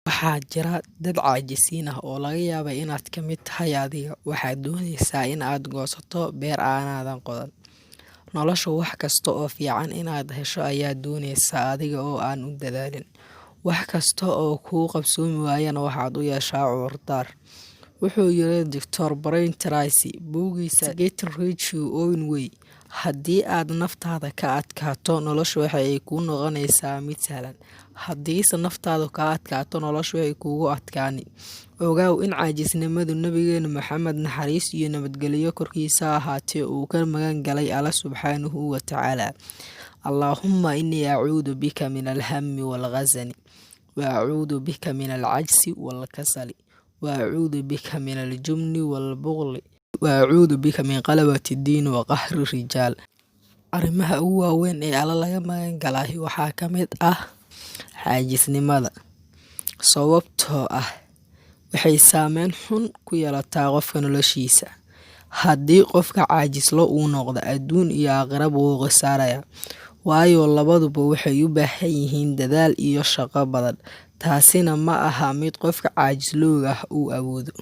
Waxaa jira dad caajisiin ah oo laga yaabo inaad ka mid tahay adiga. Waxaad doonaysaa in aad goosato beer aanaadan qodan. Nolosha wax kasta oo fiican inaad hesho ayaad doonaysaa adiga oo aan u dadaalin. Wax kasta oo kuu qabsoomi waayana waxaad u yeeshaa cudurdaar. Wuxuu yiri Dr. Brian Tracy buuggiisa Getting Rich Your Own Way. Haddii aad naftaada ka adkaato, noloshu waxay kuu noqonaysaa mid sahlan. Haddiise naftaadu ka adkaato, noloshu waxay kugu adkaani. Ogaaw in caajisnimadu Nabigeena Maxamed naxariis iyo nabadgelyo korkiisa ahaatee uu ka magan galay Alle subxaanahu wa tacaala. Allahumma inni acuudu bika min alhammi walghazani wa acuudu bika min alcajsi walkasali wa acuudu bika min aljubni walbughli wa acuudu bika min qalabati diin wa qahri rijaal. Arrimaha ugu waaweyn ee Alle laga magan galay waxaa ka mid ah caajisnimada, sababtoo ah waxay saameyn xun ku yeelataa qofka noloshiisa. Haddii qofka caajislo uu noqdo, adduun iyo aakhiraba wuu khasaarayaa, waayo labaduba waxay u baahan yihiin dadaal iyo shaqo badan. Taasina ma aha mid qofka caajislowga ah uu awoodo.